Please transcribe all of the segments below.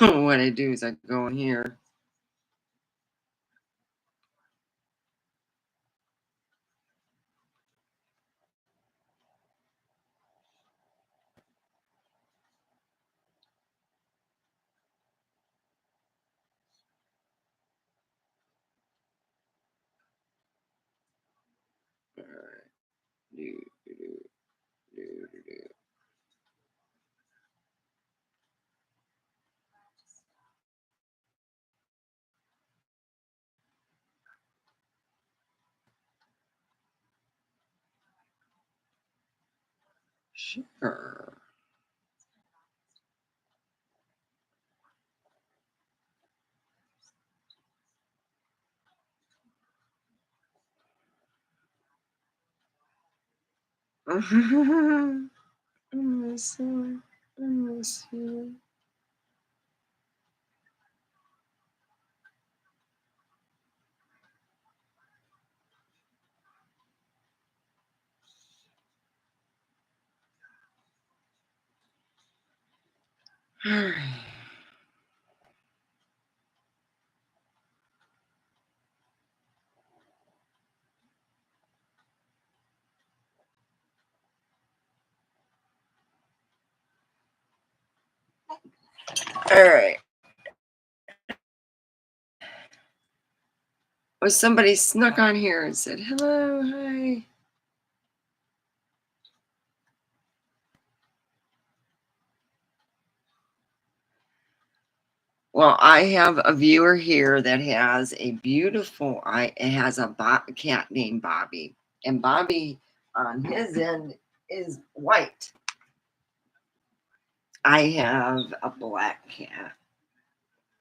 what I do is I go in here. All right. Do, do, do, do, do. Sure. Listen, listen. All right. All right. Well, somebody snuck on here and said, hello, hi. Well, I have a viewer here that has a beautiful, it has a cat named Bobby. And Bobby on his end is white. I have a black cat.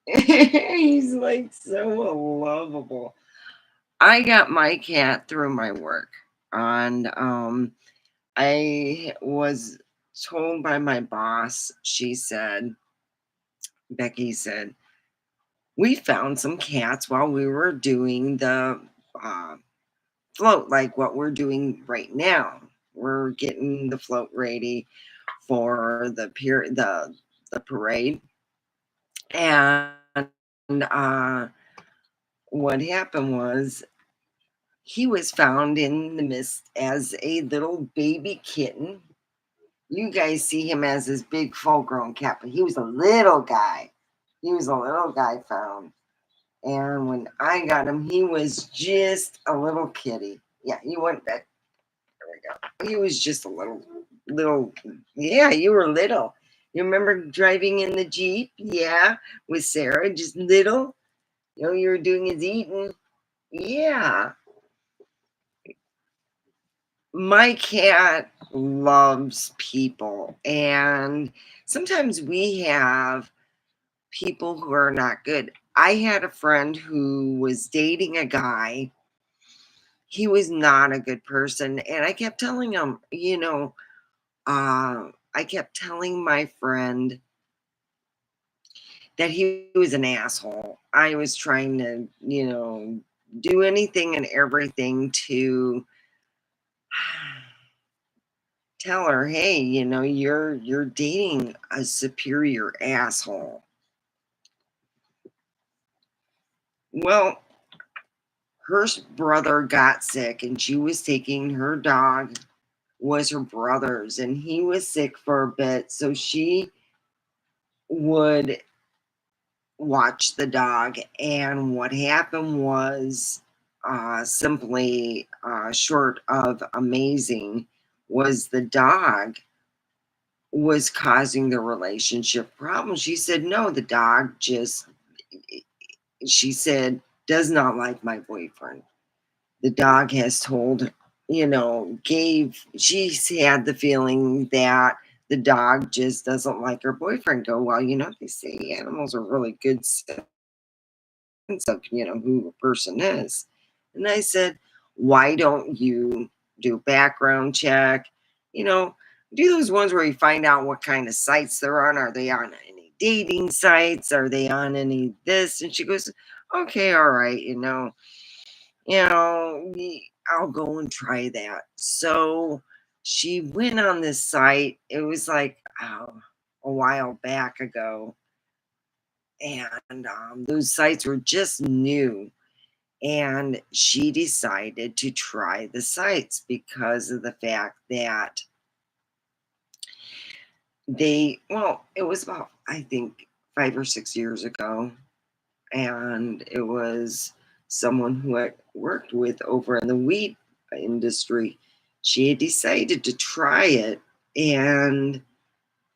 He's like so lovable. I got my cat through my work. And I was told by my boss, she said, Becky said, we found some cats while we were doing the uh, float, like what we're doing right now. We're getting the float ready for the parade. And uh, what happened was he was found in the mist as a little baby kitten. You guys see him as this big full grown cat, but he was a little guy. He was a little guy found. And when I got him, he was just a little kitty. Yeah, he went back. There we go. He was just a little. Yeah, you were little. You remember driving in the Jeep? Yeah, with Sarah, just little. You know, you were doing his eating. Yeah. My cat loves people. And sometimes we have people who are not good. I had a friend who was dating a guy. He was not a good person. And I kept telling him, I kept telling my friend that he was an asshole. I was trying to, do anything and everything to tell her, hey, you're dating a superior asshole. Well, her brother got sick and she was taking her dog was her brother's and he was sick for a bit, so she would watch the dog. And what happened was simply short of amazing was the dog was causing the relationship problems. She said no, the dog just, she said, does not like my boyfriend. The dog has told, she's had the feeling that the dog just doesn't like her boyfriend. Go, well, they say animals are really good sense of, who a person is. And I said, why don't you do background check? You know, do those ones where you find out what kind of sites they're on. Are they on any dating sites? Are they on any this? And she goes, okay, all right, I'll go and try that. So she went on this site. It was like, a while back ago. and those sites were just new. And she decided to try the sites because of the fact that well, it was about, I think, 5 or 6 years ago. And it was someone who I worked with over in the wheat industry. She had decided to try it, and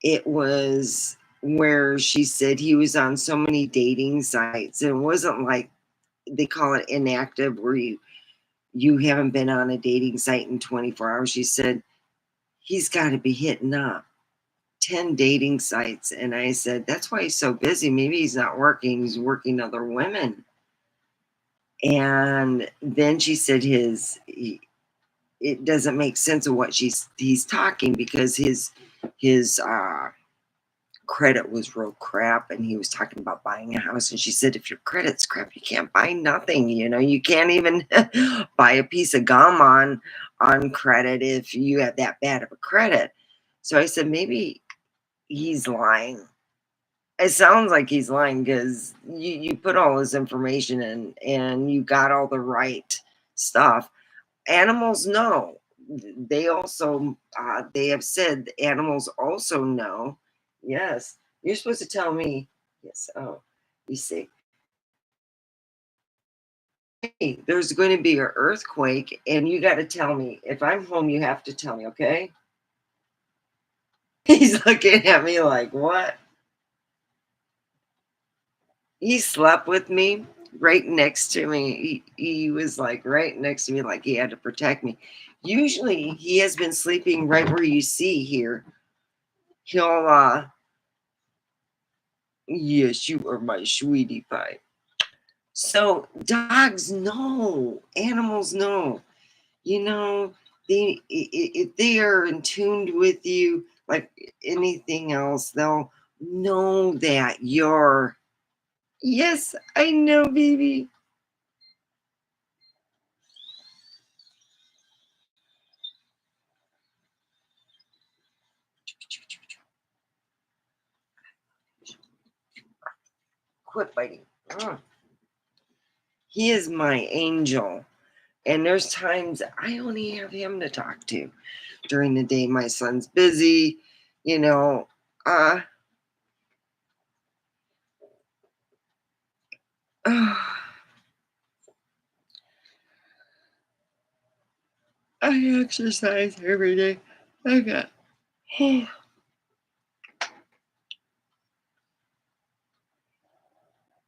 it was where she said he was on so many dating sites. And it wasn't like they call it inactive, where you haven't been on a dating site in 24 hours. She said he's got to be hitting up 10 dating sites. And I said, that's why he's so busy. Maybe he's not working, he's working other women. And then she said it doesn't make sense of what he's talking, because his credit was real crap, and he was talking about buying a house. And she said, if your credit's crap, you can't buy nothing. You can't even buy a piece of gum on credit if you have that bad of a credit. So I said, maybe he's lying. It sounds like he's lying, because you put all his information in and you got all the right stuff. Animals know. They also they have said animals also know. Yes, you're supposed to tell me. Yes. Oh, you see. Hey, there's going to be an earthquake, and you got to tell me. If I'm home, you have to tell me, okay? He's looking at me like, what? He slept with me right next to me. He was like right next to me, like he had to protect me. Usually he has been sleeping right where you see here. He'll yes, you are my sweetie pie. So dogs know, animals know. You know, if they are in tuned with you like anything else, they'll know that you're. Yes, I know, baby. Quit biting. Ugh. He is my angel. And there's times I only have him to talk to during the day. My son's busy, you know. Uh, I exercise every day. I got.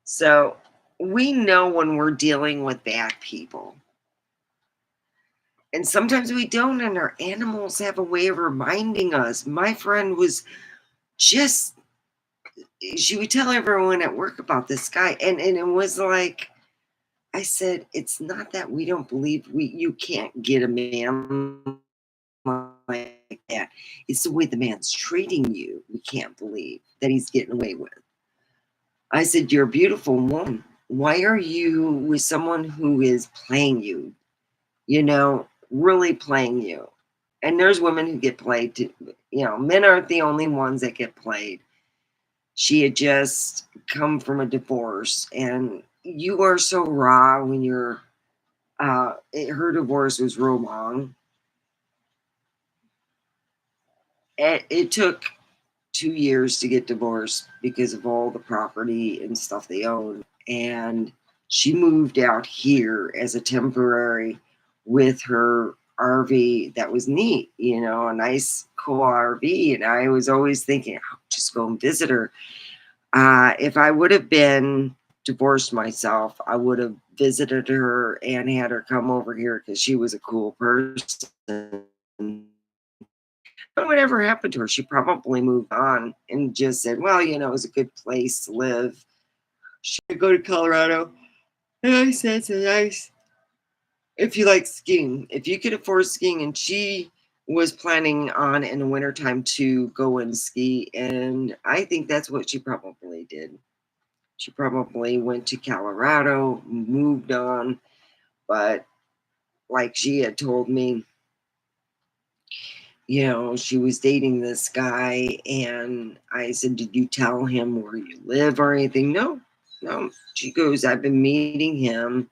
So we know when we're dealing with bad people. And sometimes we don't, and our animals have a way of reminding us. My friend was just, she would tell everyone at work about this guy. And it was like, I said, it's not that we don't believe you can't get a man like that. It's the way the man's treating you. We can't believe that he's getting away with. I said, you're a beautiful woman. Why are you with someone who is playing you? Really playing you. And there's women who get played too. Men aren't the only ones that get played. She had just come from a divorce, and you are so raw when you're her divorce was real long. It took 2 years to get divorced because of all the property and stuff they own. And she moved out here as a temporary with her RV that was neat, a nice, cool RV. And I was always thinking, I'll just go and visit her. If I would have been divorced myself, I would have visited her and had her come over here because she was a cool person. But whatever happened to her, she probably moved on and just said, well, it was a good place to live. Should go to Colorado. And I said, it's nice if you like skiing, if you could afford skiing. And she was planning on in the wintertime to go and ski. And I think that's what she probably did. She probably went to Colorado, moved on. But like she had told me, she was dating this guy, and I said, "Did you tell him where you live or anything?" No, no. She goes, "I've been meeting him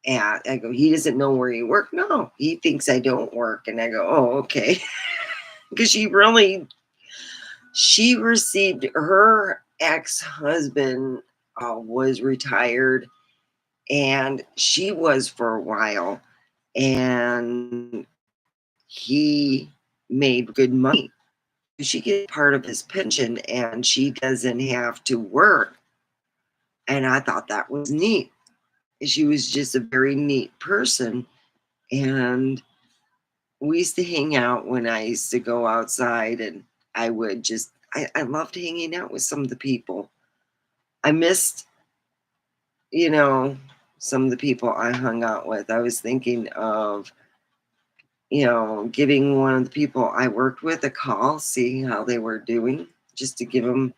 at," I go, "He doesn't know where you work?" "No, he thinks I don't work." And I go, "Oh, okay." Because she received her ex-husband, was retired, and she was for a while, and he made good money. She gets part of his pension and she doesn't have to work. And I thought that was neat. She was just a very neat person. And we used to hang out when I used to go outside, and I would just, I loved hanging out with some of the people. I missed, you know, some of the people I hung out with. I was thinking of, giving one of the people I worked with a call, see how they were doing, just to give them,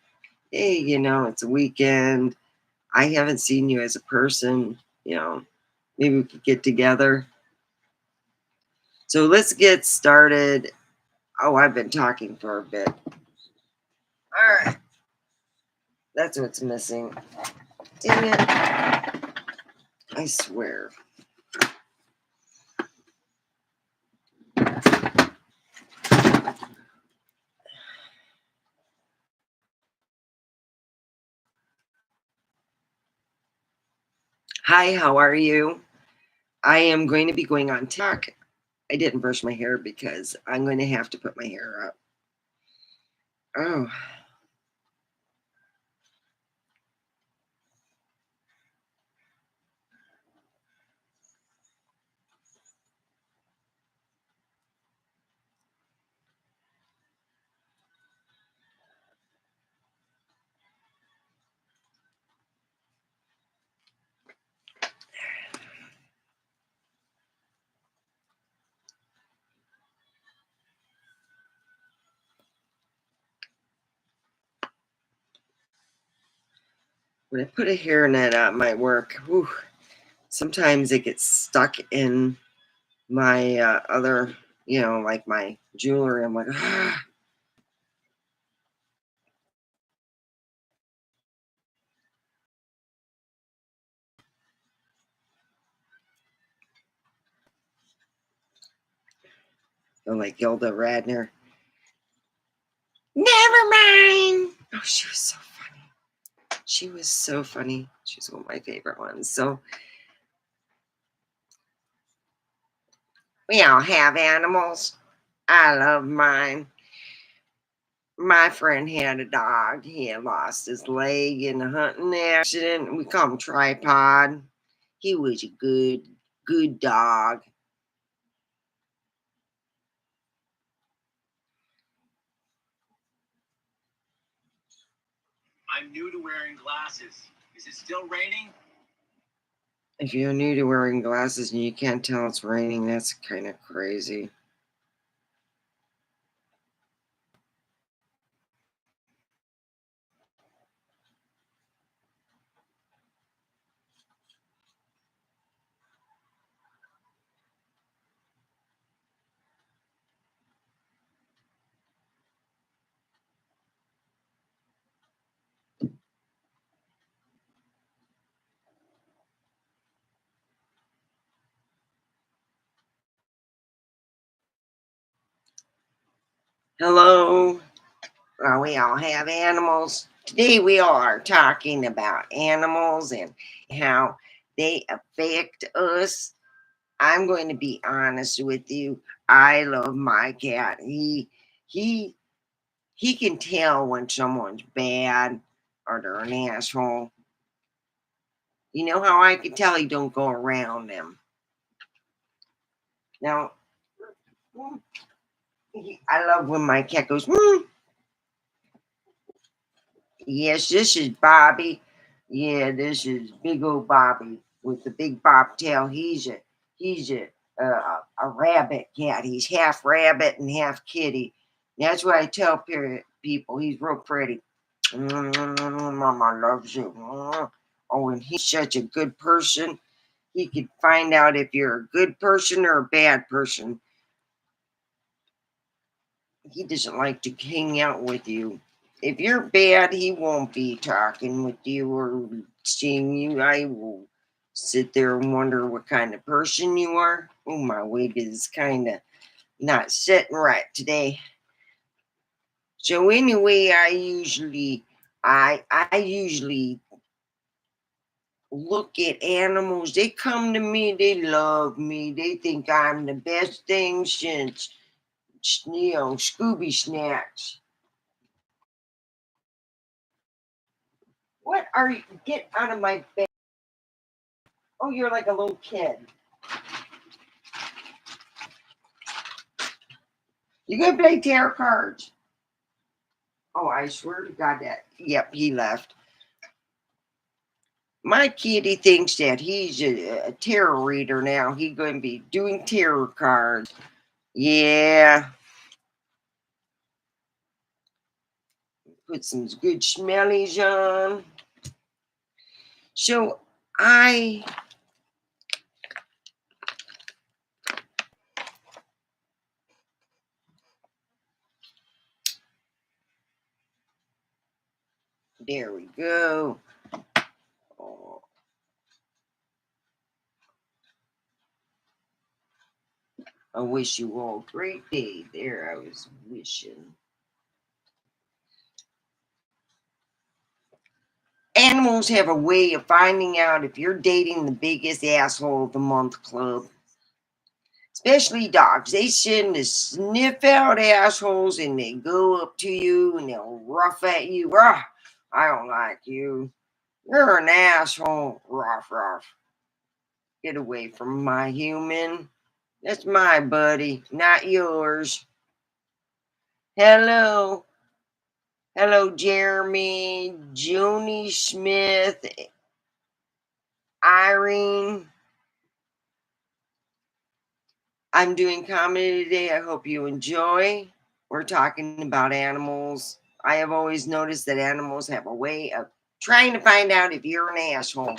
"Hey, it's a weekend. I haven't seen you as a person. Maybe we could get together." So let's get started. Oh, I've been talking for a bit. All right. That's what's missing. Dang it. I swear. Hi, how are you? I am going to be going on TikTok. I didn't brush my hair because I'm going to have to put my hair up. Oh, when I put a hairnet on my work, whew, sometimes it gets stuck in my other, like my jewelry. I'm like, ah. I'm like Gilda Radner. Never mind. Oh, she was so funny. She was so funny. She's one of my favorite ones. So we all have animals. I love mine. My friend had a dog. He had lost his leg in a hunting accident. We call him Tripod. He was a good dog. I'm new to wearing glasses. Is it still raining? If you're new to wearing glasses and you can't tell it's raining, that's kind of crazy. Hello. We all have animals. Today we are talking about animals and how they affect us. I'm going to be honest with you. I love my cat. He he can tell when someone's bad or they're an asshole. You know how I can tell he don't go around them. Now, I love when my cat goes, "Hmm." Yes, this is Bobby. Yeah, this is big old Bobby with the big bobtail. He's a rabbit cat. He's half rabbit and half kitty. That's what I tell people. He's real pretty. Mama loves you. Oh, and he's such a good person. He can find out if you're a good person or a bad person. He doesn't like to hang out with you. If you're bad, he won't be talking with you or seeing you. I will sit there and wonder what kind of person you are. Oh, my wig is kind of not sitting right today. So anyway, I usually look at animals. They come to me, they love me, they think I'm the best thing since Scooby Snacks. What are you? Get out of my bed. Oh, you're like a little kid. You gonna play tarot cards? Oh, I swear to God that. Yep, he left. My kitty thinks that he's a tarot reader now. He's going to be doing tarot cards. Yeah. Put some good smellies on. So I there we go. Oh, I wish you all a great day. There I was wishing. Animals have a way of finding out if you're dating the biggest asshole of the month club. Especially dogs. They tend to sniff out assholes and they go up to you and they'll rough at you. Ruff, I don't like you. You're an asshole. Ruff, ruff. Get away from my human. That's my buddy, not yours. Hello. Hello, Jeremy, Joni Smith, Irene. I'm doing comedy today. I hope you enjoy. We're talking about animals. I have always noticed that animals have a way of trying to find out if you're an asshole.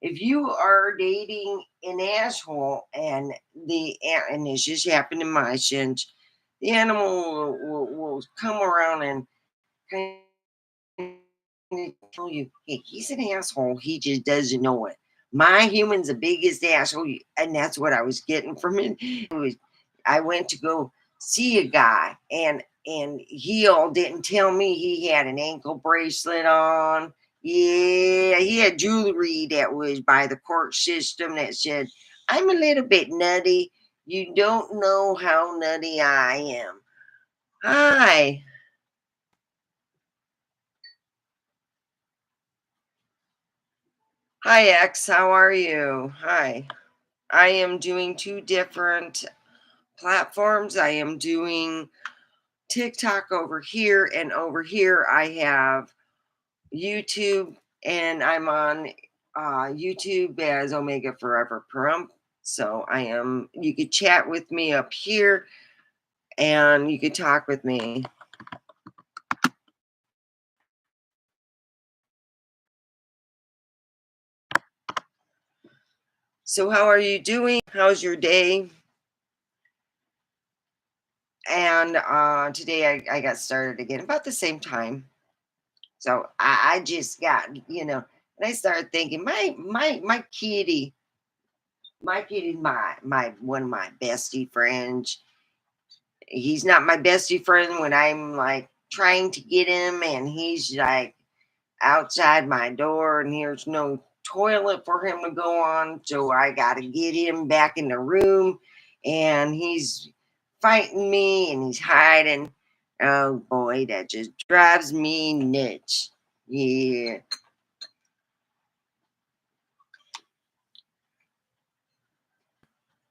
If you are dating an asshole and this just happened in my sense, the animal will come around and kind of tell you, hey, he's an asshole. He just doesn't know it. My human's the biggest asshole, and that's what I was getting from it. I went to go see a guy, and he all didn't tell me he had an ankle bracelet on. Yeah, he had jewelry that was by the court system that said, "I'm a little bit nutty. You don't know how nutty I am." Hi. Hi, X. How are you? Hi. I am doing two different platforms. I am doing TikTok over here, and over here I have YouTube, and I'm on YouTube as Omega Forever Perump. So you could chat with me up here and you could talk with me. So, how are you doing? How's your day? And today I got started again about the same time. So I just got, and I started thinking, my kitty, my one of my bestie friends. He's not my bestie friend when I'm like trying to get him, and he's like outside my door, and there's no toilet for him to go on, so I got to get him back in the room, and he's fighting me, and he's hiding. Oh boy, that just drives me nuts. Yeah.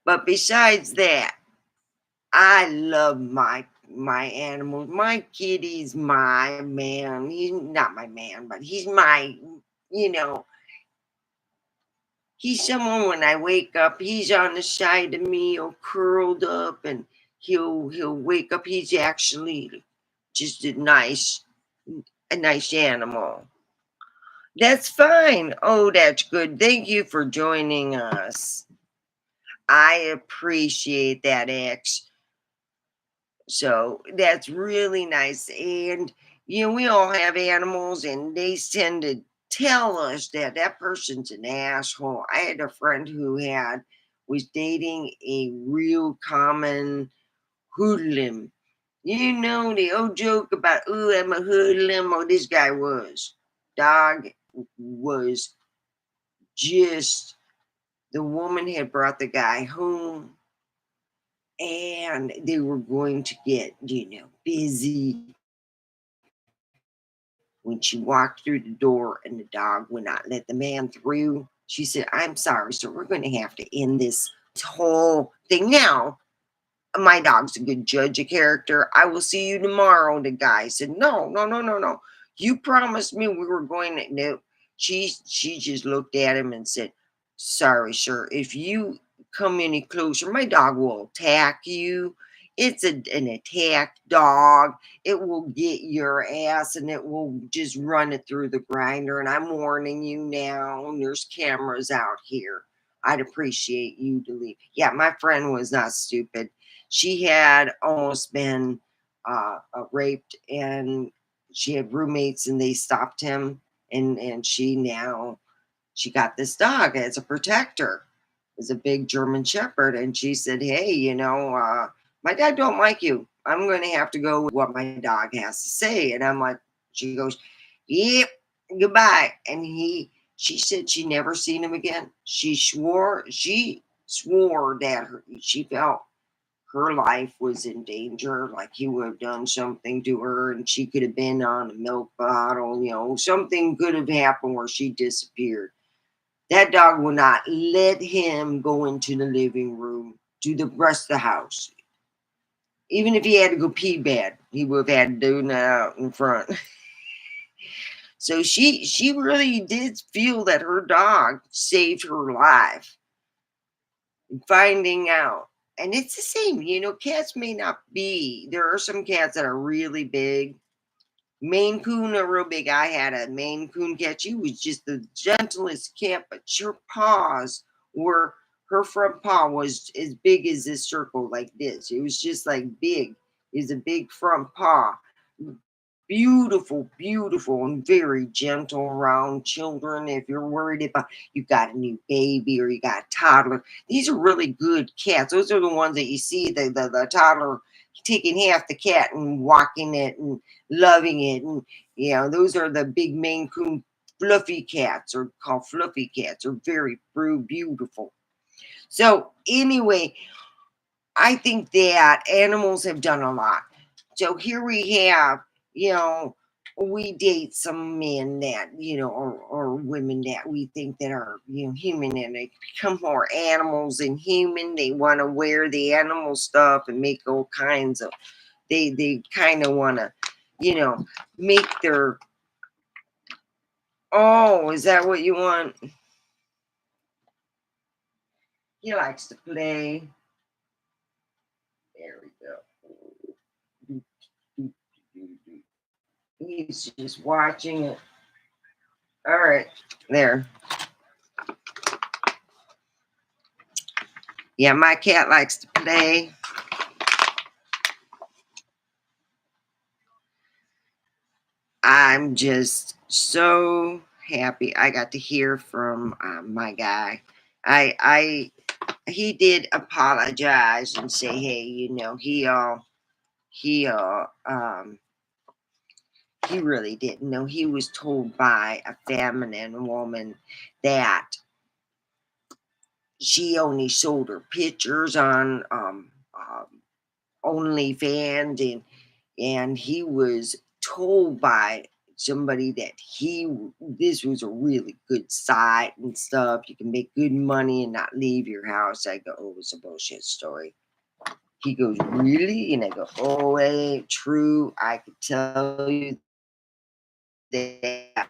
But besides that, I love my animals. My kitty's my man. He's not my man, but he's my, you know, he's someone when I wake up, he's on the side of me, or curled up, and he'll wake up. He's actually just a nice animal. That's fine. Oh, that's good. Thank you for joining us. I appreciate that, X. So that's really nice. And, we all have animals and they tend to tell us that that person's an asshole. I had a friend who was dating a real common hoodlum. The old joke about, "Ooh, I'm a hoodlum." Oh, this guy was. Dog was just, the woman had brought the guy home and they were going to get, busy. When she walked through the door and the dog would not let the man through, she said, "I'm sorry, sir. We're going to have to end this whole thing now. My dog's a good judge of character. I will see you tomorrow." The guy said, "No, no, no, no, no. You promised me we were going to." No, she just looked at him and said, "Sorry, sir. If you come any closer, my dog will attack you. It's an attack dog. It will get your ass and it will just run it through the grinder. And I'm warning you now. There's cameras out here. I'd appreciate you to leave." Yeah, my friend was not stupid. She had almost been raped, and she had roommates, and they stopped him, and she got this dog as a protector. It's a big German Shepherd, and she said, "Hey, my dad don't like you. I'm going to have to go with what my dog has to say." And I'm like, she goes, "Yep, goodbye." And she said she never seen him again. She swore that she felt her life was in danger, like he would have done something to her and she could have been on a milk bottle, something could have happened where she disappeared. That dog would not let him go into the living room to the rest of the house. Even if he had to go pee bad, he would have had to do that out in front. So she really did feel that her dog saved her life. Finding out. And it's the same, cats may not be, there are some cats that are really big. Maine Coon are real big. I had a Maine Coon cat. She was just the gentlest cat, but her paws were, her front paw was as big as this circle, like this. It was just like big. It was a big front paw. Beautiful, beautiful, and very gentle around children. If you're worried about you got a new baby or you got a toddler, these are really good cats. Those are the ones that you see the toddler taking half the cat and walking it and loving it. And those are the big Maine Coon fluffy cats, or called fluffy cats, are very beautiful. So anyway, I think that animals have done a lot. So here we have, you know, we date some men that, or women that we think that are, human, and they become more animals than human. They want to wear the animal stuff and make all kinds of, they kind of want to, you know, make their, oh, is that what you want? He likes to play. There we go. He's just watching it. All right, there. Yeah, my cat likes to play. I'm just so happy I got to hear from my guy. I he did apologize and say, hey, he he really didn't know. He was told by a feminine woman that she only sold her pictures on OnlyFans, and he was told by somebody that this was a really good site and stuff. You can make good money and not leave your house. I go, oh, it's a bullshit story. He goes, really? And I go, oh, it ain't true. I could tell you that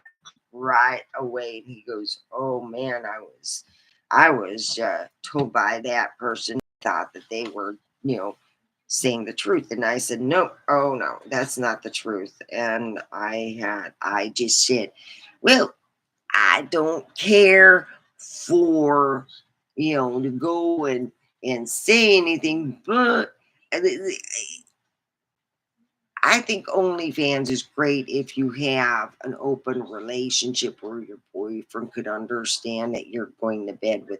right away. And he goes, oh man, I was told by that person, thought that they were, saying the truth. And I said, no, oh no, that's not the truth. And I just said, well, I don't care for, to go and say anything, but I think OnlyFans is great if you have an open relationship where your boyfriend could understand that you're going to bed with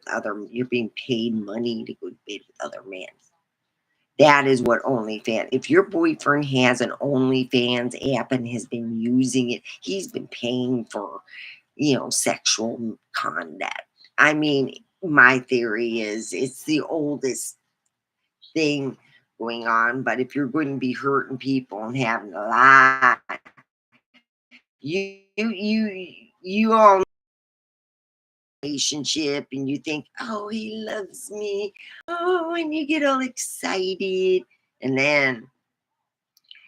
you're being paid money to go to bed with other men. That is what OnlyFans. If your boyfriend has an OnlyFans app and has been using it, he's been paying for, sexual conduct. I mean, my theory is it's the oldest thing going on, but if you're going to be hurting people and having a lie, you all relationship and you think, oh, he loves me. Oh, and you get all excited. And then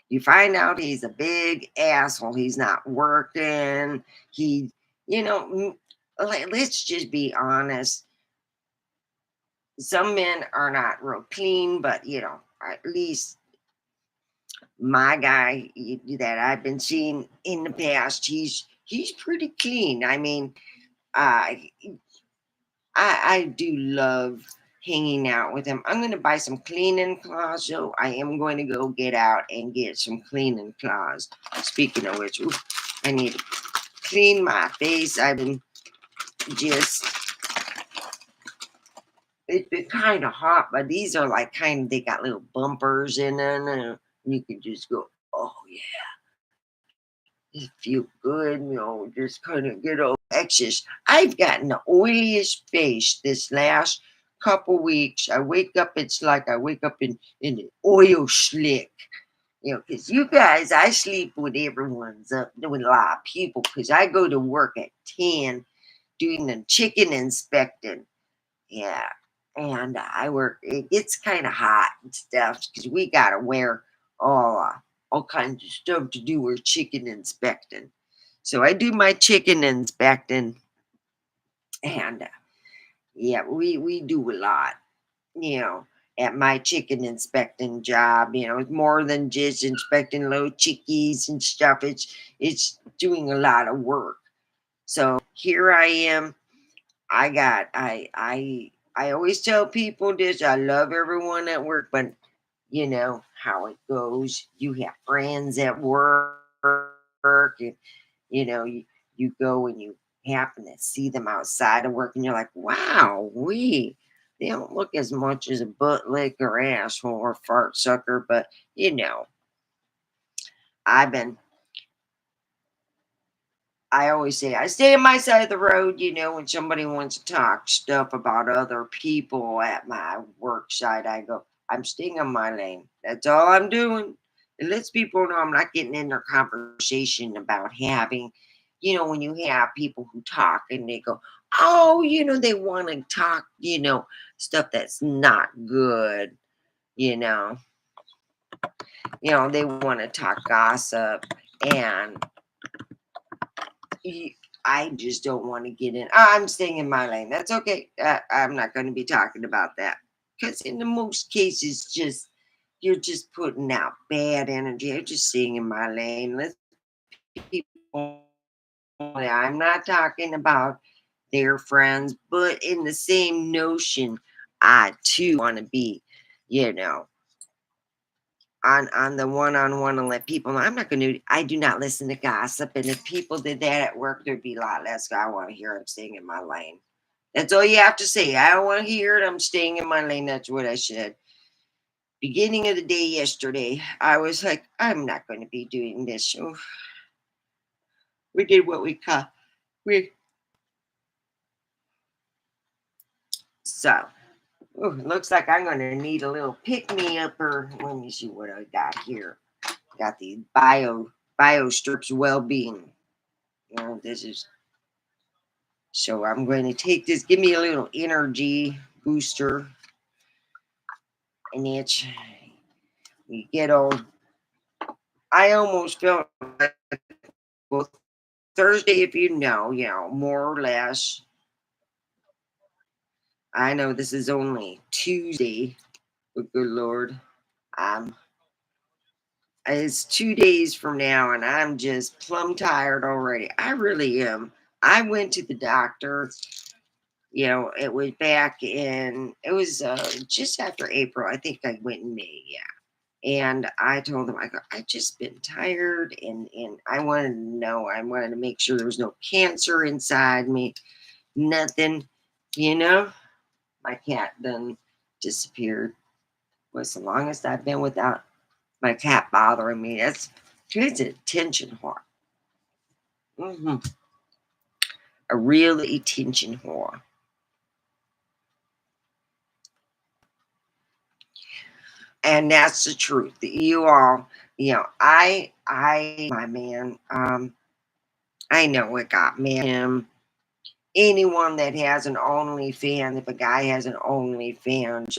you find out he's a big asshole. He's not working. He, let's just be honest. Some men are not real clean, but at least my guy that I've been seeing in the past, he's pretty clean. I mean, uh, I do love hanging out with him. I'm going to buy some cleaning cloths, so I am going to go get out and get some cleaning cloths. Speaking of which, ooh, I need to clean my face. I've been just, it's been kind of hot, but these are like they got little bumpers in them, and you can just go, oh yeah, just feel good, just kind of get over excess. I've gotten the oiliest face this last couple weeks. I wake up, it's like I wake up in an oil slick. Because you guys, I sleep with everyone's up, with a lot of people, because I go to work at 10 doing the chicken inspecting. Yeah. And I work, it gets kind of hot and stuff because we got to wear all kinds of stuff to do with chicken inspecting. So I do my chicken inspecting, and yeah, we do a lot, you know, at my chicken inspecting job. It's more than just inspecting little chickies and stuff. It's doing a lot of work. So here I am. I always tell people this. I love everyone at work, but you know how it goes. You have friends at work, and you go and you happen to see them outside of work, and you're like, wow, they don't look as much as a butt lick or asshole or fart sucker, but I've been I always say I stay on my side of the road, when somebody wants to talk stuff about other people at my work site, I go, I'm staying on my lane. That's all I'm doing. It lets people know I'm not getting in their conversation about when you have people who talk and they go, oh, they want to talk, stuff that's not good, you know, they want to talk gossip and y- I just don't want to get in. I'm staying in my lane. That's okay. I'm not going to be talking about that because in the most cases, just you're just putting out bad energy. I'm just staying in my lane. Let's people. I'm not talking about their friends, but in the same notion, I too want to be, you know, on the one-on-one and let people know I do not listen to gossip, and if people did that at work there'd be a lot less. I want to hear. I'm staying in my lane. That's all you have to say. I don't want to hear it. I'm staying in my lane. That's what I said beginning of the day yesterday. I was like, I'm not going to be doing this. So we did what we so looks like I'm going to need a little pick me up, or let me see what I got here. Got the bio strips well-being. This is so I'm going to take this, give me a little energy booster, and it's we get old. I almost felt like, well, Thursday, if more or less. I know this is only Tuesday, but good Lord, um, it's 2 days from now, and I'm just plumb tired already. I really am. I went to the doctor. It was back in, it was just after April. I think I went in May. Yeah. And I told him, I go, I just been tired, and I wanted to know, I wanted to make sure there was no cancer inside me, nothing, you know. My cat then disappeared. Was the longest I've been without my cat bothering me. It's an attention whore. Hmm. A real attention whore. And that's the truth. You all, my man, I know what got me him. Anyone that has an OnlyFans, if a guy has an OnlyFans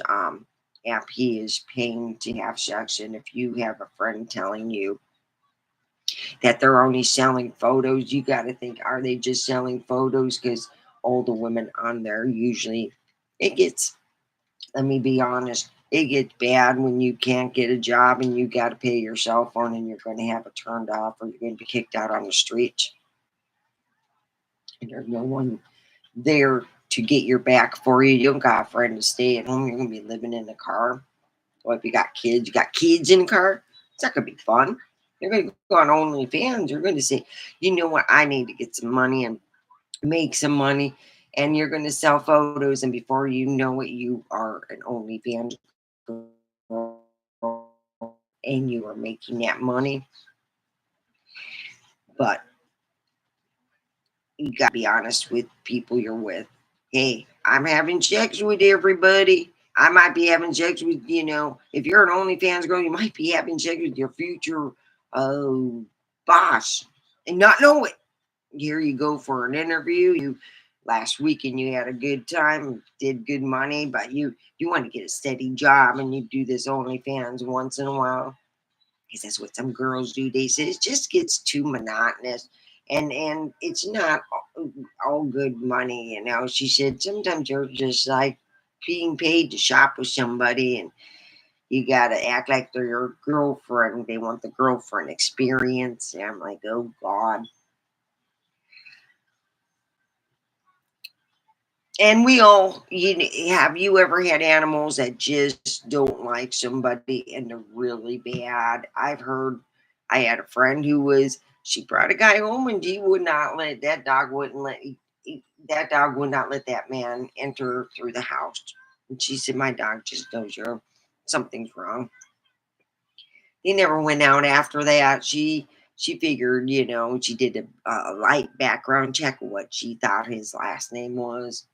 app, he is paying to have sex. And if you have a friend telling you that they're only selling photos, you got to think, are they just selling photos? Because all the women on there usually, it gets, let me be honest, it gets bad when you can't get a job and you got to pay your cell phone and you're going to have it turned off or you're going to be kicked out on the street. And there's no one there to get your back for you. You don't got a friend to stay at home. You're going to be living in the car. Well, if you got kids in the car, it's not going to be fun. You're going to go on OnlyFans. You're going to say, you know what, I need to get some money and make some money. And you're going to sell photos. And before you know it, you are an OnlyFans girl and you are making that money. But you got to be honest with people you're with. Hey, I'm having sex with everybody. I might be having sex with, if you're an OnlyFans girl, you might be having sex with your future uh, boss and not know it. Here you go for an interview. You last weekend you had a good time, did good money, but you want to get a steady job and you do this OnlyFans once in a while because that's what some girls do. They say it just gets too monotonous, and it's not all good money. She said sometimes you're just like being paid to shop with somebody, and you gotta act like they're your girlfriend. They want the girlfriend experience. And I'm like, oh God. And we all, have you ever had animals that just don't like somebody and they're really bad? I've heard, I had a friend who she brought a guy home and he would not let, that dog wouldn't let, that dog would not let that man enter through the house. And she said, my dog just knows something's wrong. He never went out after that. She figured, she did a light background check of what she thought his last name was,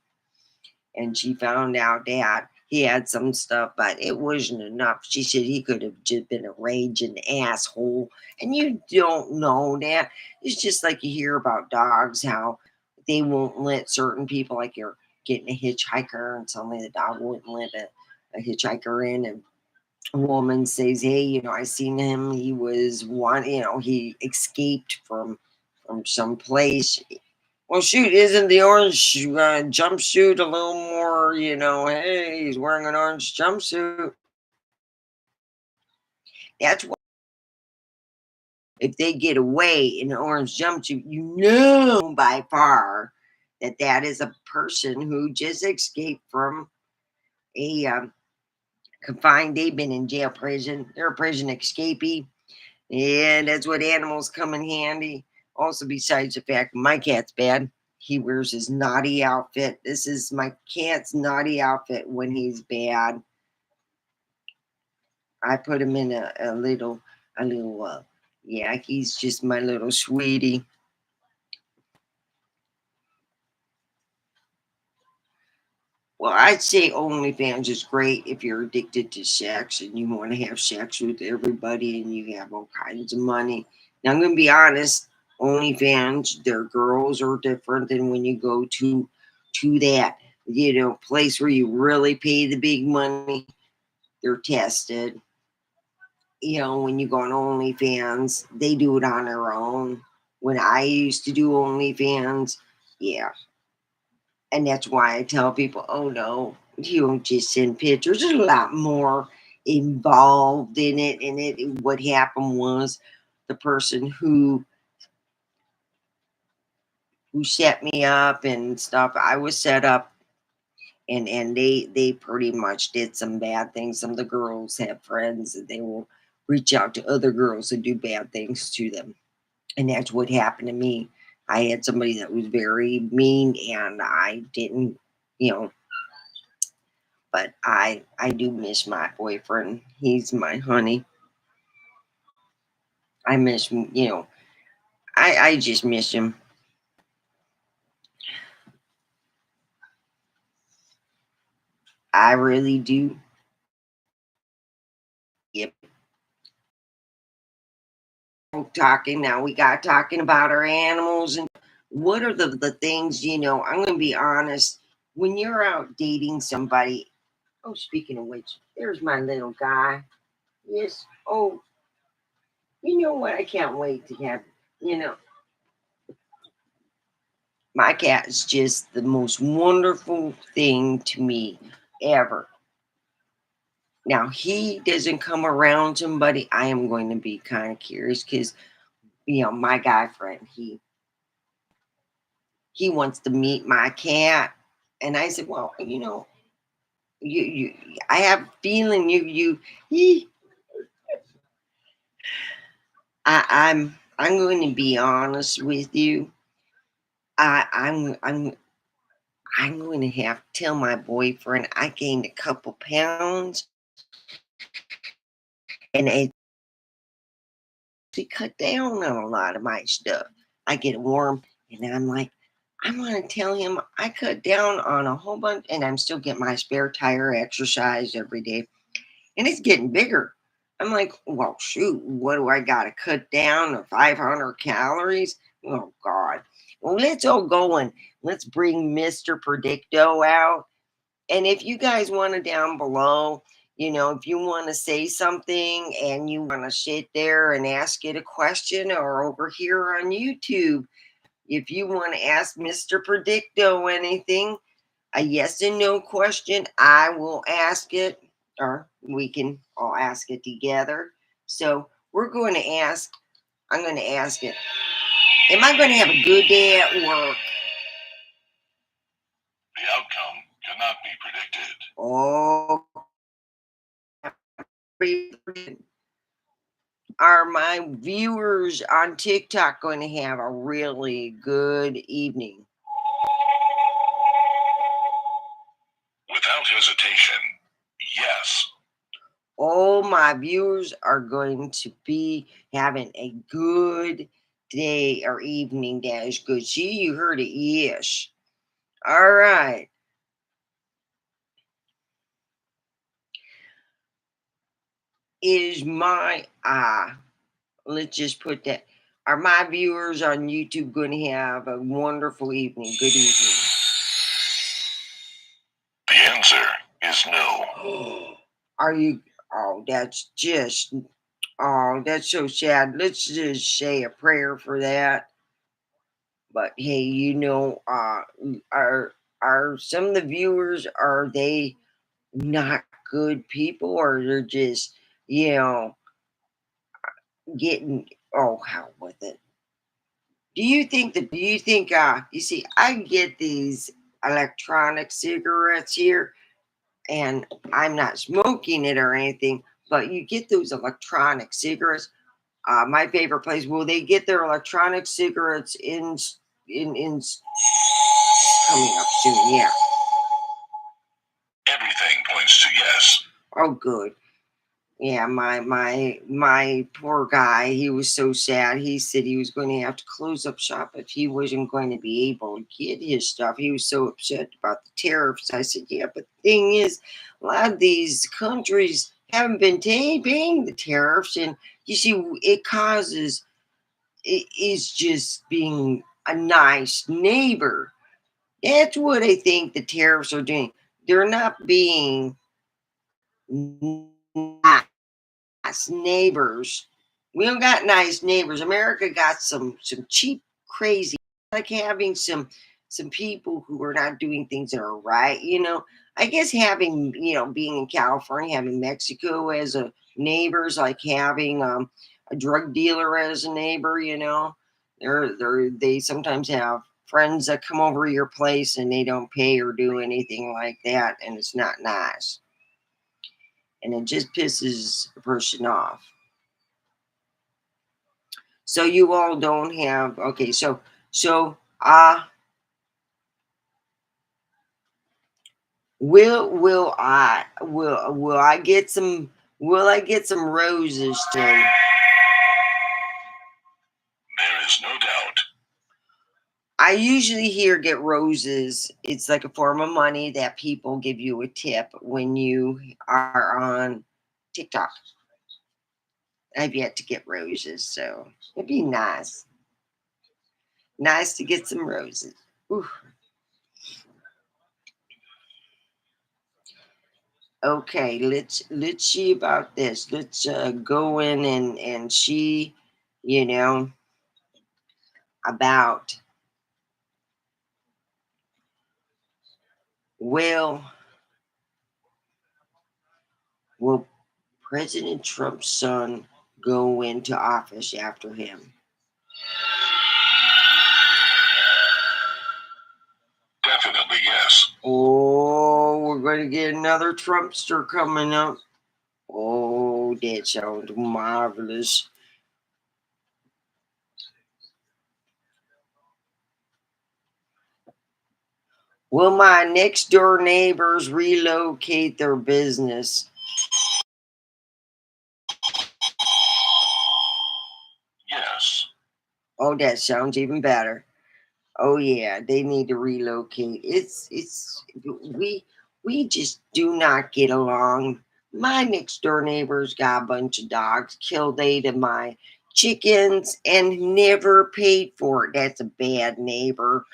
and she found out that he had some stuff, but it wasn't enough. She said he could have just been a raging asshole, and you don't know that. It's just like you hear about dogs, how they won't let certain people, like you're getting a hitchhiker, and suddenly the dog wouldn't let a hitchhiker in, and a woman says, "Hey, I seen him. He was one. He escaped from some place. Well, shoot, isn't the orange jumpsuit a little more, hey, he's wearing an orange jumpsuit. That's what, if they get away in an orange jumpsuit, by far that is a person who just escaped from a confined. They've been in jail, prison. They're a prison escapee. And that's what animals come in handy. Also, besides the fact my cat's bad, he wears his naughty outfit. This is my cat's naughty outfit when he's bad. I put him in yeah, he's just my little sweetie. Well, I'd say OnlyFans is great if you're addicted to sex and you want to have sex with everybody and you have all kinds of money. Now, I'm going to be honest, OnlyFans, their girls are different than when you go to that, place where you really pay the big money. They're tested. When you go on OnlyFans, they do it on their own. When I used to do OnlyFans, yeah, and that's why I tell people, oh no, you don't just send pictures. There's a lot more involved in it. And what happened was the person who set me up and stuff, I was set up, and they pretty much did some bad things. Some of the girls have friends that they will reach out to other girls and do bad things to them. And that's what happened to me. I had somebody that was very mean and I didn't, you know, but I do miss my boyfriend. He's my honey. I miss him, I just miss him. I really do. Yep. Talking now, we got talking about our animals and what are the things, I'm going to be honest. When you're out dating somebody, oh, speaking of which, there's my little guy. Yes. Oh, you know what? I can't wait to have, you know, my cat is just the most wonderful thing to me ever. Now, he doesn't come around somebody, I am going to be kind of curious because, my guy friend, he wants to meet my cat. And I said, well, you I have a feeling he, I'm going to be honest with you. I'm going to have to tell my boyfriend I gained a couple pounds and it to cut down on a lot of my stuff. I get warm and I'm like, I want to tell him I cut down on a whole bunch and I'm still getting my spare tire exercise every day and it's getting bigger. I'm like, well, shoot, what do I got to cut down to 500 calories? Oh, God. Well, let's all go and let's bring Mr. Predicto out. And if you guys want to down below, if you want to say something and you want to sit there and ask it a question or over here on YouTube, if you want to ask Mr. Predicto anything, a yes and no question, I will ask it, or we can all ask it together. So I'm going to ask it, am I going to have a good day at work? The outcome cannot be predicted. Oh, are my viewers on TikTok going to have a really good evening? Without hesitation, yes. All my viewers are going to be having a good day or evening. That is good. See, you heard it. Yes. All right. Is my let's just put that. Are my viewers on YouTube going to have a wonderful evening? Good evening. The answer is no. Are you? Oh, that's so sad. Let's just say a prayer for that. But hey, are some of the viewers, are they not good people, or they're just you know getting, oh, hell with it? Do you think you see, I get these electronic cigarettes here, and I'm not smoking it or anything, but you get those electronic cigarettes. My favorite place, will they get their electronic cigarettes in coming up soon? Yeah. Everything points to yes. Oh, good. Yeah, my poor guy, he was so sad. He said he was going to have to close up shop if he wasn't going to be able to get his stuff. He was so upset about the tariffs. I said, yeah, but the thing is, a lot of these countries haven't been paying the tariffs, and you see, it is just being a nice neighbor. That's what I think the tariffs are doing. They're not being nice neighbors. We don't got nice neighbors. America got some cheap, crazy, like having some people who are not doing things that are right. I guess having being in California, having Mexico as a neighbor is like having a drug dealer as a neighbor. They sometimes have friends that come over your place and they don't pay or do anything like that, and it's not nice, and it just pisses a person off. So you all don't have, okay, so will I get some roses too? There is no doubt. I usually hear get roses. It's like a form of money that people give you a tip when you are on TikTok. I've yet to get roses, so it'd be nice. Nice to get some roses. Ooh. Okay, let's see about this. Let's go in and see, you know, about will will President Trump's son go into office after him? Definitely yes. Oh, we're going to get another Trumpster coming up. Oh, that sounds marvelous. Will my next door neighbors relocate their business? Yes. Oh, that sounds even better. Oh yeah, they need to relocate. It's we just do not get along. My next door neighbor's got a bunch of dogs, killed 8 of my chickens, and never paid for it. That's a bad neighbor.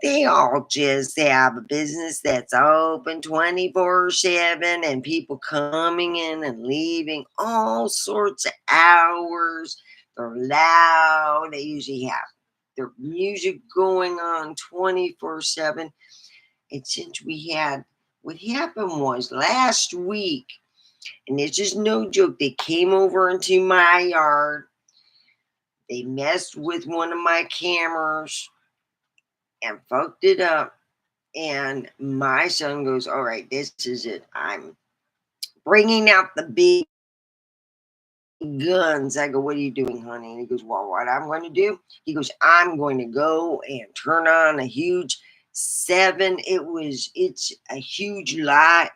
They all just have a business that's open 24/7 and people coming in and leaving all sorts of hours. They're loud. They usually have their music going on 24/7. And since we had what happened was last week, and it's just no joke, they came over into my yard. They messed with one of my cameras and fucked it up. And my son goes, "All right, this is it. I'm bringing out the big guns." I go, "What are you doing, honey?" And he goes, "Well, what I'm going to do?" He goes, "I'm going to go and turn on a huge 7. It's a huge lot."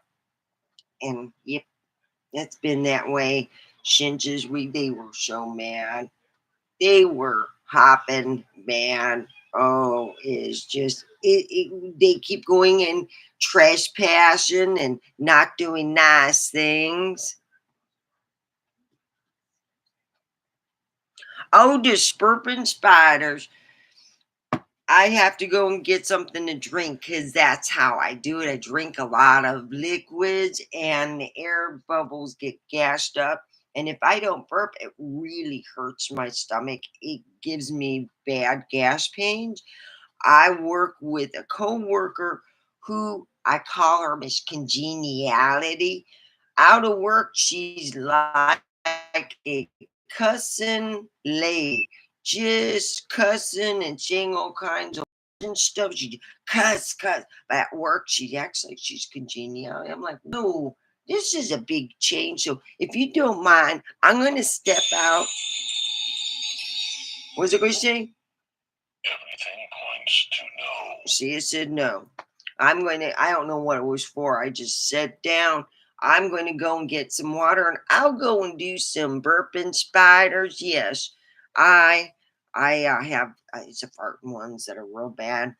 And yep, it's been that way since they were so mad. They were hopping, man. Oh, it's just they keep going and trespassing and not doing nice things. Oh, the spurping spiders. I have to go and get something to drink because that's how I do it. I drink a lot of liquids and the air bubbles get gassed up. And if I don't burp, it really hurts my stomach. It gives me bad gas pains. I work with a coworker who I call her Miss Congeniality. Out of work, she's like a cussing lady, just cussing and saying all kinds of and stuff. She cuss. But at work, she acts like she's congenial. I'm like, no, this is a big change. So if you don't mind, I'm going to step out. What's it going to say? Everything points to no. She said no. I don't know what it was for. I just sat down. I'm going to go and get some water and I'll go and do some burping spiders. Yes, I, I have, it's a farting ones that are real bad.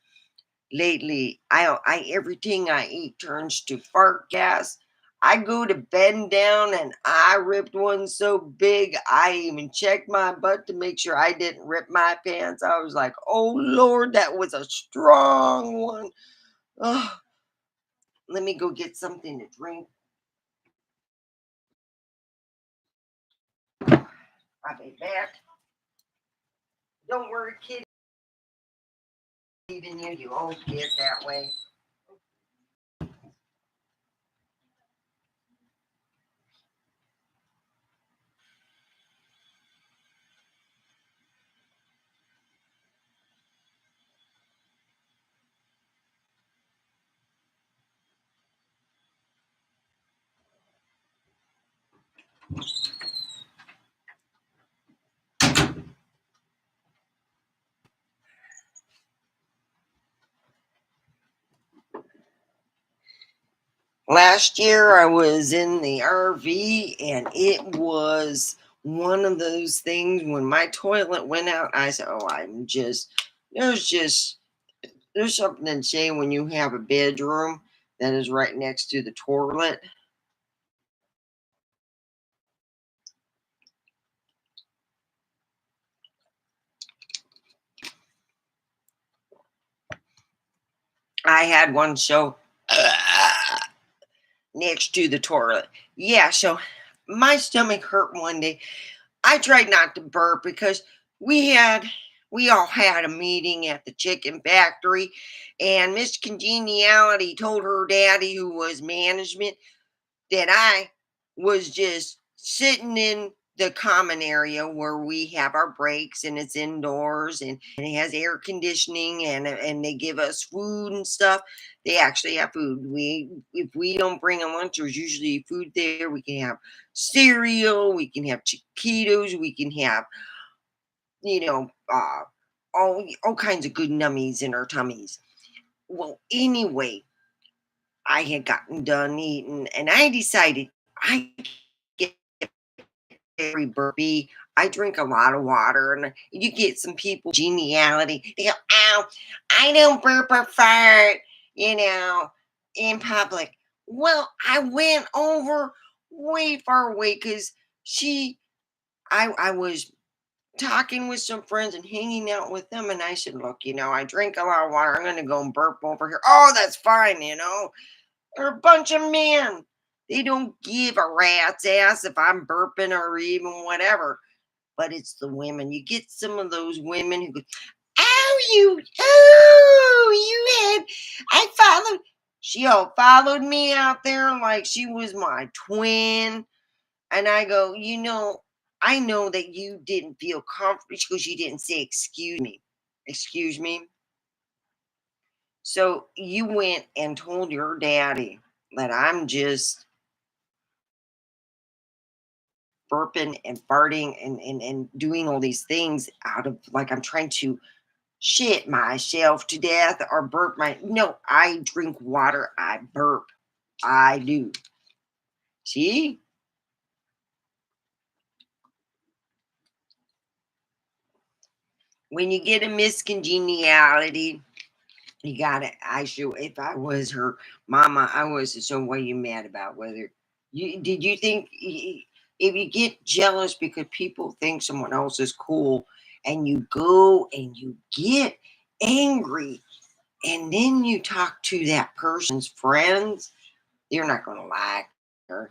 Lately, everything I eat turns to fart gas. I go to bend down and I ripped one so big I even checked my butt to make sure I didn't rip my pants. I was like, "Oh Lord, that was a strong one." Ugh, let me go get something to drink. I'll be back. Don't worry, kid. Even you always get that way. Last year I was in the RV and it was one of those things when my toilet went out. I said, "Oh, there's just there's something to say when you have a bedroom that is right next to the toilet." I had one so next to the toilet. Yeah, so my stomach hurt one day. I tried not to burp because we had we all had a meeting at the chicken factory, and Miss Congeniality told her daddy, who was management, that I was just sitting in the common area where we have our breaks, and it's indoors, and it has air conditioning, and they give us food and stuff. They actually have food. We If we don't bring a lunch, there's usually food there. We can have cereal, we can have chiquitos, we can have, you know, all kinds of good nummies in our tummies. Well, anyway, I had gotten done eating, and I decided I get very burpy. I drink a lot of water, and you get some people geniality. They go, "Ow, I don't burp or fart," you know, in public. Well, I went over way far away because she, I was talking with some friends and hanging out with them, and I said, "Look, I drink a lot of water. I'm gonna go and burp over here." "Oh, that's fine. They're a bunch of men. They don't give a rat's ass if I'm burping or even whatever. But it's the women. You get some of those women who go, I followed. She all followed me out there like she was my twin. And I go, I know that you didn't feel comfortable because you didn't say, excuse me. Excuse me. So you went and told your daddy that I'm just burping and farting and doing all these things out of like I'm trying to shit myself to death or burp my. No, I drink water, I burp. I do. See? When you get a miscongeniality, you gotta I should if I was her mama, I was so what are you mad about? Whether you did you think if you get jealous because people think someone else is cool and you go and you get angry and then you talk to that person's friends, you're not gonna like her.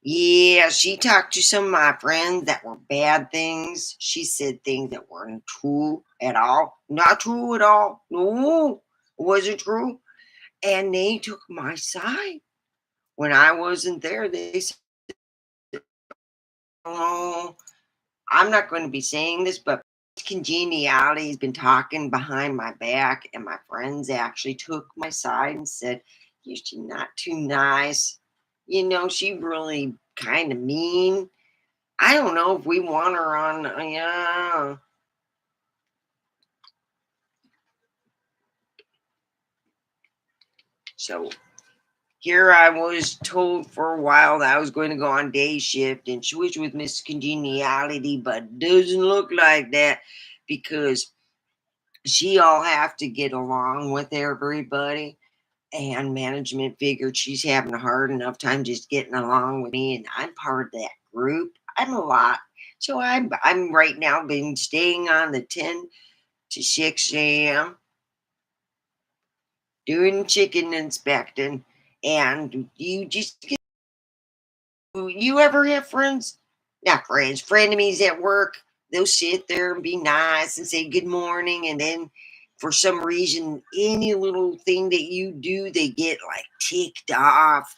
Yeah, she talked to some of my friends that were bad things. She said things that weren't true at all. Not true at all. No, it wasn't true. And they took my side. When I wasn't there, they said, "Oh, I'm not going to be saying this, but Congeniality has been talking behind my back, and my friends actually took my side and said, she's not too nice. She really kind of mean. I don't know if we want her on." Yeah. So here I was told for a while that I was going to go on day shift and switch with Miss Congeniality, but doesn't look like that because she all have to get along with everybody. And management figured she's having a hard enough time just getting along with me, and I'm part of that group. I'm a lot. So I'm right now been staying on the 10 to 6 a.m. doing chicken inspecting, and you ever have friends? Not friends, frenemies at work. They'll sit there and be nice and say good morning, and then for some reason, any little thing that you do, they get like ticked off.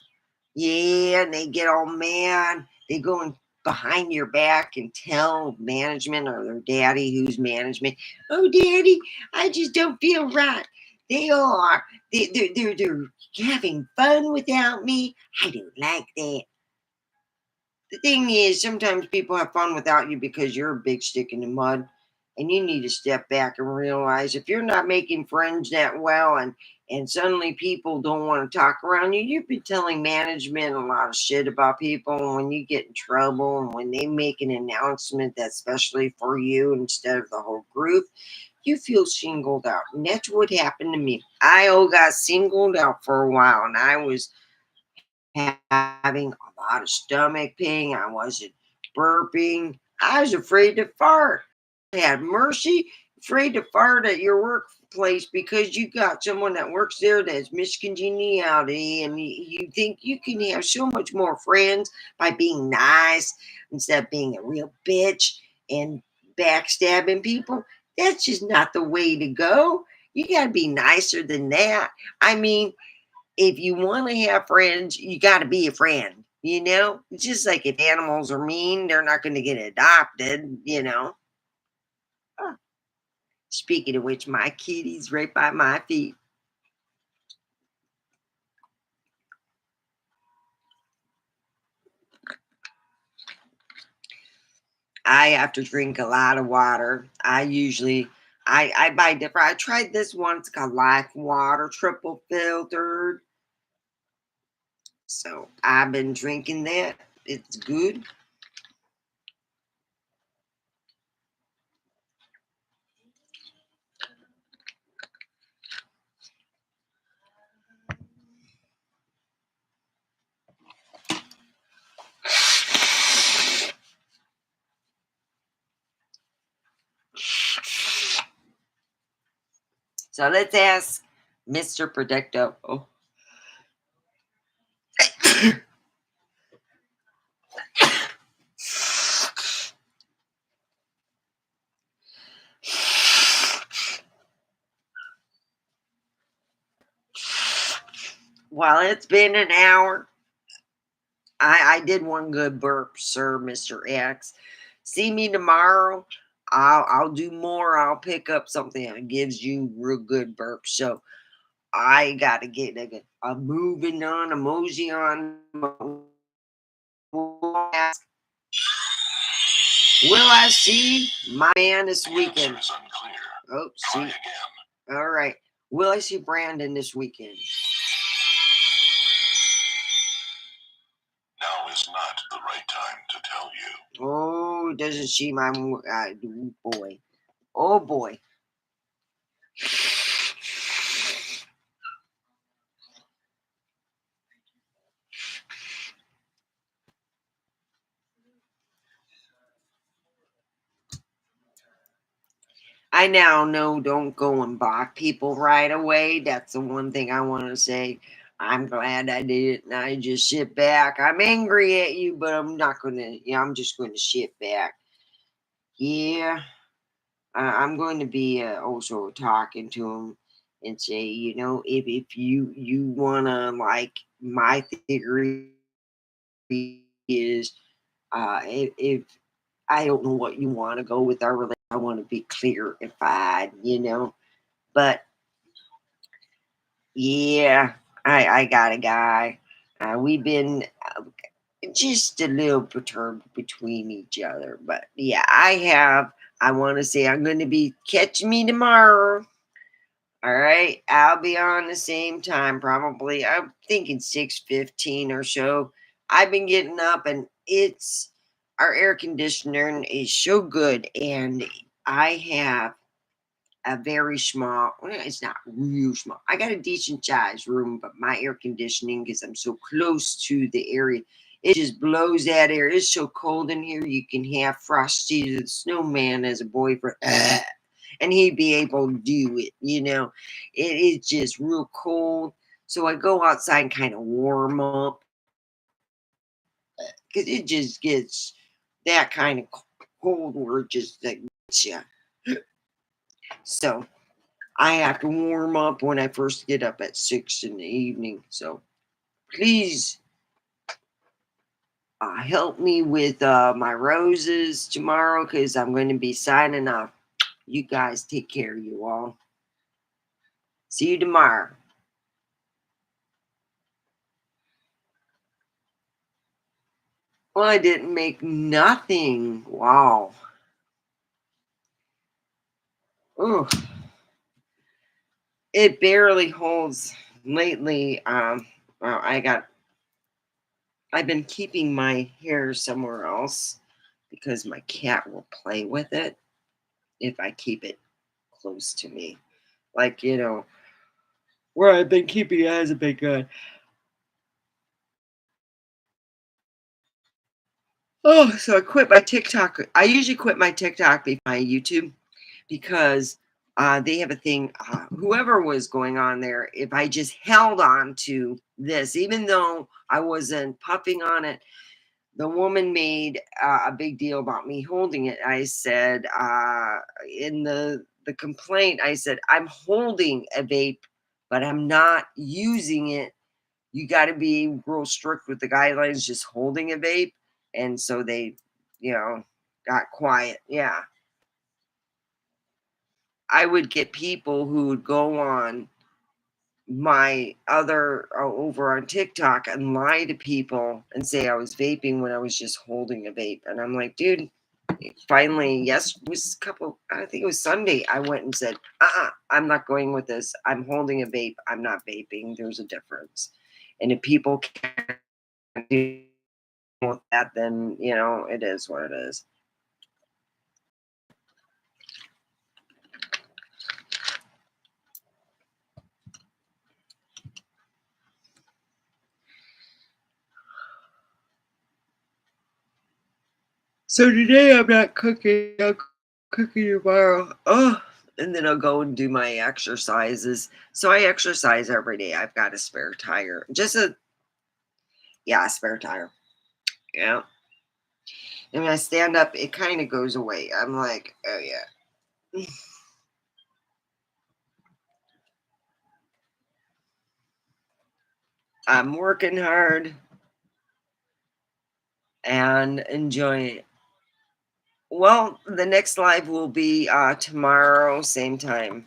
Yeah, and they get all mad. They go in behind your back and tell management or their daddy, who's management, "Oh, daddy, I just don't feel right." They are. They're having fun without me. I don't like that. The thing is, sometimes people have fun without you because you're a big stick in the mud And you need to step back and realize if you're not making friends that well and suddenly people don't want to talk around you, you've been telling management a lot of shit about people. And when you get in trouble and when they make an announcement that's especially for you instead of the whole group, you feel singled out. And that's what happened to me. Got singled out for a while, and I was having a lot of stomach pain. I wasn't burping. I was afraid to fart. Had mercy, afraid to fart at your workplace because you got someone that works there that's miscongeniality, and you think you can have so much more friends by being nice instead of being a real bitch and backstabbing people. That's just not the way to go. You got to be nicer than that. I mean, if you want to have friends, you got to be a friend. It's just like if animals are mean, they're not going to get adopted. Oh, speaking of which, my kitty's right by my feet. I have to drink a lot of water. I buy different. I tried this one. It's called Life Water, triple filtered. So I've been drinking that. It's good. So let's ask Mr. Predicto. Oh. Well, it's been an hour. I did one good burp, sir, Mr. X. See me tomorrow. I'll do more. I'll pick up something that gives you real good burps. So I gotta get a moving on, a mosey on. Will I see my man this The weekend? answer is unclear. Oh, Try see. again. All right. Will I see Brandon this weekend? Now is not the right time to tell you. Oh, doesn't see my boy. Oh boy. I now know don't go and block people right away. That's the one thing I want to say. I'm glad I did it, and I just sit back. I'm angry at you, but I'm not gonna. Yeah, I'm just going to sit back. Yeah, I'm going to be also talking to him and say, if you wanna like my theory is, if I don't know what you want to go with our relationship, I want to be clarified. But yeah, I got a guy. We've been just a little perturbed between each other. But yeah, I want to say I'm going to be catching me tomorrow. All right, I'll be on the same time probably. I'm thinking 6:15 or so. I've been getting up and it's our air conditioner is so good and I have a very small, well, it's not real small. I got a decent sized room, but my air conditioning, because I'm so close to the area, it just blows that air. It's so cold in here, you can have Frosty the Snowman as a boyfriend, and he'd be able to do it. It is just real cold. So I go outside and kind of warm up because it just gets that kind of cold where it just like, yeah. So I have to warm up when I first get up at 6 in the evening. So please help me with my roses tomorrow because I'm going to be signing off. You guys take care, you all. See you tomorrow. Well, I didn't make nothing. Wow. Ooh, it barely holds lately. Well, I've been keeping my hair somewhere else because my cat will play with it if I keep it close to me. Like, where I've been keeping it hasn't been good. Oh, so I quit my TikTok. I usually quit my TikTok before my YouTube because they have a thing. Whoever was going on there, if I just held on to this, even though I wasn't puffing on it, the woman made a big deal about me holding it. I said in the complaint, I said I'm holding a vape, but I'm not using it. You got to be real strict with the guidelines. Just holding a vape, and so they, you know, got quiet. Yeah, I would get people who would go on my other over on TikTok and lie to people and say I was vaping when I was just holding a vape. And I'm like, dude, finally, yes, it was a couple, I think it was Sunday. I went and said, I'm not going with this. I'm holding a vape. I'm not vaping. There's a difference. And if people can't do with that, then, it is what it is. So today I'm not cooking. I'm cooking tomorrow. Oh, and then I'll go and do my exercises. So I exercise every day. I've got a spare tire. Yeah, a spare tire. Yeah. And when I stand up, it kind of goes away. I'm like, oh yeah. I'm working hard and enjoying it. Well, the next live will be tomorrow, same time.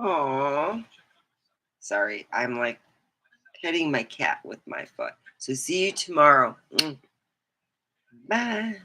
Oh, sorry. I'm like petting my cat with my foot. So see you tomorrow. Bye.